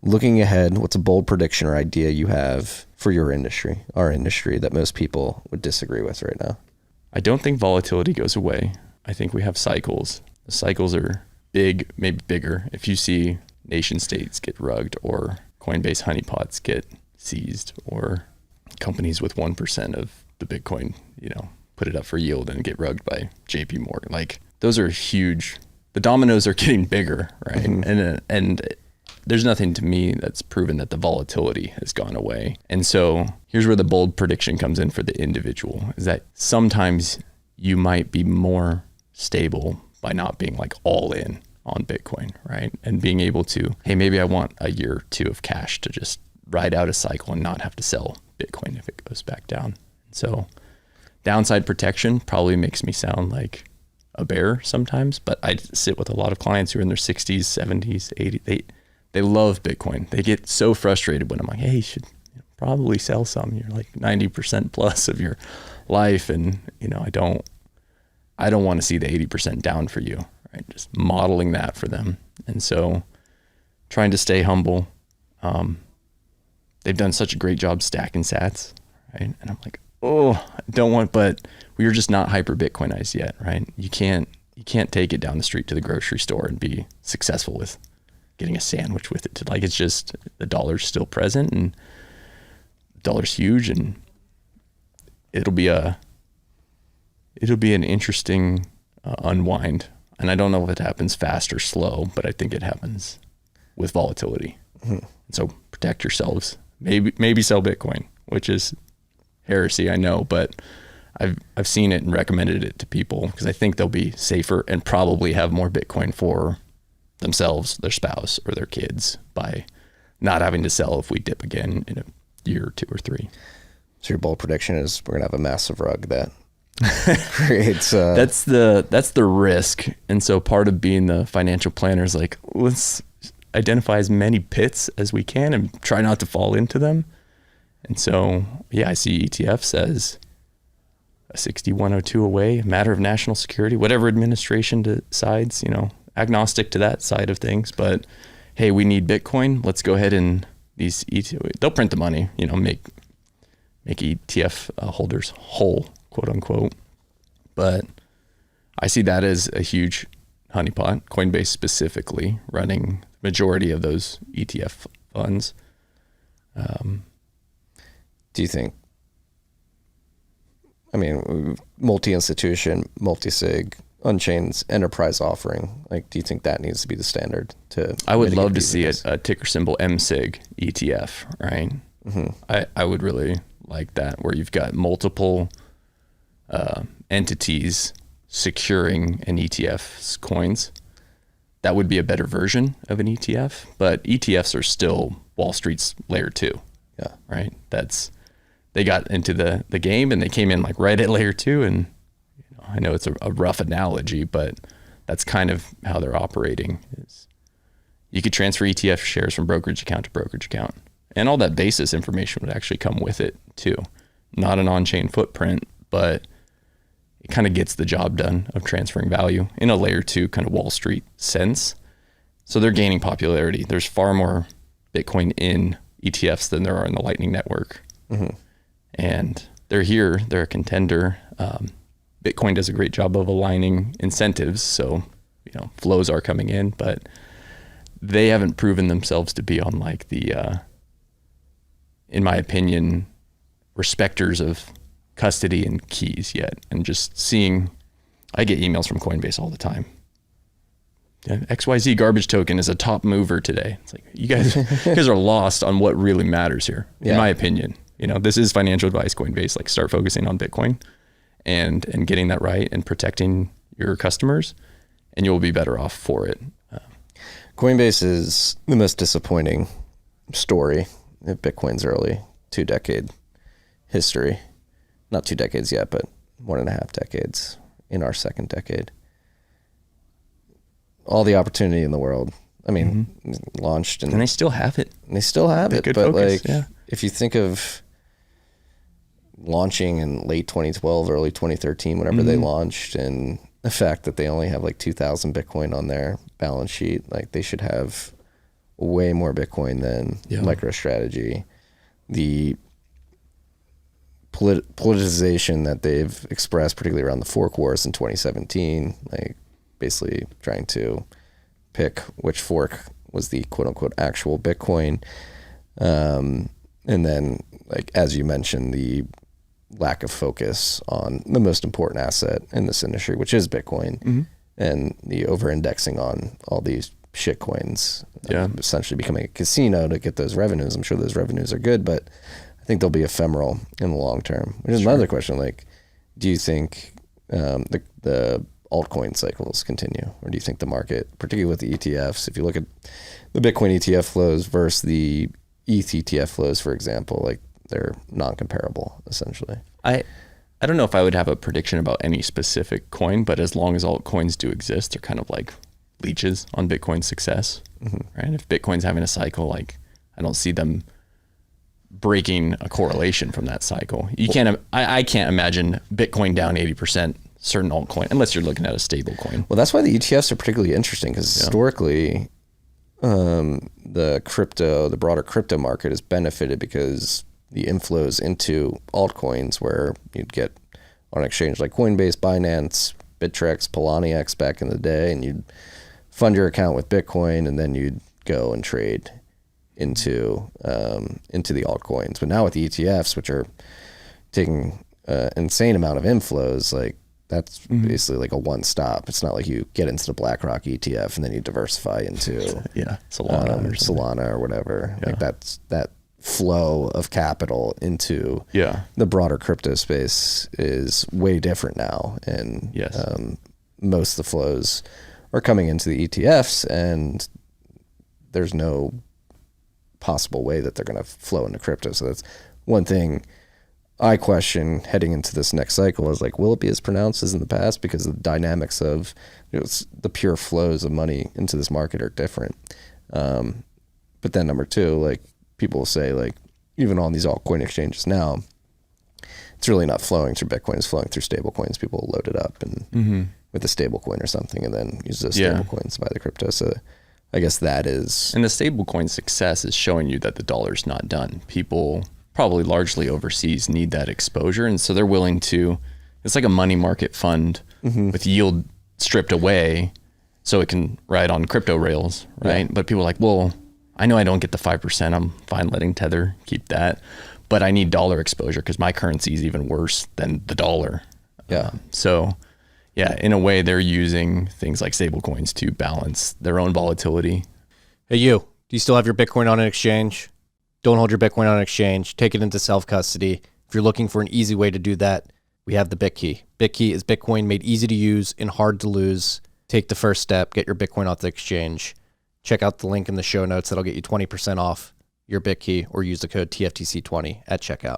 looking ahead, what's a bold prediction or idea you have for your industry, our industry, that most people would disagree with right now? I don't think volatility goes away. I think we have cycles. The cycles are big, maybe bigger. If you see nation states get rugged, or Coinbase honeypots get seized, or companies with 1% of the Bitcoin, put it up for yield and get rugged by JP Morgan, like those are huge. The dominoes are getting bigger, right? Mm-hmm. And there's nothing to me that's proven that the volatility has gone away. And so here's where the bold prediction comes in for the individual, is that sometimes you might be more stable by not being like all in on Bitcoin, right? And being able to, hey, maybe I want a year or two of cash to just ride out a cycle and not have to sell Bitcoin if it goes back down. So downside protection probably makes me sound like a bear sometimes, but I sit with a lot of clients who are in their 60s, 70s, 80s. They love Bitcoin. They get so frustrated when I'm like, hey, you should probably sell some. You're like 90% plus of your life. And, I don't want to see the 80% down for you, right? Just modeling that for them. And so trying to stay humble. They've done such a great job stacking sats, right? And I'm like, I don't want, but we are just not hyper Bitcoinized yet, right? You can't take it down the street to the grocery store and be successful with getting a sandwich with it. It's just, the dollar's still present, and the dollar's huge, and it'll be an interesting unwind. And I don't know if it happens fast or slow, but I think it happens with volatility. Mm-hmm. So protect yourselves. Maybe sell Bitcoin, which is heresy, I know, but I've seen it and recommended it to people because I think they'll be safer and probably have more Bitcoin for themselves, their spouse, or their kids by not having to sell if we dip again in a year or 2 or 3. So your bold prediction is we're gonna have a massive rug that creates that's the risk. And so part of being the financial planner is like, let's identify as many pits as we can and try not to fall into them. And so I see ETFs as a 6102 away, a matter of national security, whatever administration decides, agnostic to that side of things. But hey, we need Bitcoin. Let's go ahead and these ETF, they'll print the money, make ETF holders whole, quote unquote. But I see that as a huge honeypot. Coinbase specifically running the majority of those ETF funds. Do you think, multi-institution, multi-sig, Unchained's enterprise offering, do you think that needs to be the standard? I would love to see a ticker symbol MSIG ETF, right? Mm-hmm. I would really like that, where you've got multiple entities securing an ETF's coins. That would be a better version of an ETF, but ETFs are still Wall Street's layer 2. Yeah. Right. They got into the game and they came in right at layer 2. And I know it's a rough analogy, but that's kind of how they're operating. Is you could transfer ETF shares from brokerage account to brokerage account, and all that basis information would actually come with it too. Not an on-chain footprint, but it kind of gets the job done of transferring value in a layer 2 kind of Wall Street sense. So they're gaining popularity. There's far more Bitcoin in ETFs than there are in the Lightning Network. Mm-hmm. And they're here, they're a contender. Bitcoin does a great job of aligning incentives. So, flows are coming in, but they haven't proven themselves to be on in my opinion, respecters of custody and keys yet. And just I get emails from Coinbase all the time. XYZ garbage token is a top mover today. It's like, you guys are lost on what really matters here, in my opinion. This is financial advice, Coinbase. Start focusing on Bitcoin and getting that right and protecting your customers, and you'll be better off for it. Coinbase is the most disappointing story of Bitcoin's early 2-decade history. Not 2 decades yet, but 1.5 decades in our second decade. All the opportunity in the world. Launched and they still have it. They still have it, but focus, if you think of launching in late 2012, early 2013, whenever they launched, and the fact that they only have 2,000 Bitcoin on their balance sheet, they should have way more Bitcoin than MicroStrategy. The politicization that they've expressed, particularly around the fork wars in 2017, like basically trying to pick which fork was the quote unquote actual Bitcoin. And then, like, as you mentioned, the lack of focus on the most important asset in this industry, which is Bitcoin, and the over-indexing on all these shit coins, essentially becoming a casino to get those revenues. I'm sure those revenues are good, but I think they'll be ephemeral in the long term. Which is another question, like, do you think the altcoin cycles continue, or do you think the market, particularly with the ETFs, if you look at the Bitcoin ETF flows versus the ETH ETF flows, for example, like, they're non-comparable essentially? I don't know if I would have a prediction about any specific coin, but as long as altcoins do exist, they're kind of like leeches on Bitcoin's success, right? If Bitcoin's having a cycle, like, I don't see them breaking a correlation from that cycle. You can't. I can't imagine Bitcoin down 80%, certain altcoin, unless you're looking at a stable coin. Well, that's why the ETFs are particularly interesting, because historically, the broader crypto market has benefited because the inflows into altcoins, where you'd get on an exchange like Coinbase, Binance, Bittrex, Poloniex back in the day, and you'd fund your account with Bitcoin, and then you'd go and trade into the altcoins. But now with the ETFs, which are taking insane amount of inflows, like, that's basically like a one-stop. It's not like you get into the BlackRock ETF and then you diversify into Solana or whatever. Like, that flow of capital into the broader crypto space is way different now, and most of the flows are coming into the ETFs, and there's no possible way that they're going to flow into crypto. So that's one thing I question heading into this next cycle, is like, will it be as pronounced as in the past? Because the dynamics of, the pure flows of money into this market are different. But then number two, like, people will say, like, even on these altcoin exchanges now, it's really not flowing through Bitcoin, it's flowing through stablecoins. People load it up and with a stablecoin or something, and then use those stablecoins to buy the crypto. So I guess that is... And the stablecoin success is showing you that the dollar's not done. People probably largely overseas need that exposure, and so they're willing to... It's like a money market fund with yield stripped away so it can ride on crypto rails, right? But people are like, well, I know I don't get the 5%. I'm fine letting Tether keep that, but I need dollar exposure because my currency is even worse than the dollar. So in a way, they're using things like stablecoins to balance their own volatility. Hey, do you still have your Bitcoin on an exchange? Don't hold your Bitcoin on an exchange. Take it into self-custody. If you're looking for an easy way to do that, we have the BitKey. BitKey is Bitcoin made easy to use and hard to lose. Take the first step. Get your Bitcoin off the exchange. Check out the link in the show notes. That'll get you 20% off your BitKey, or use the code TFTC20 at checkout.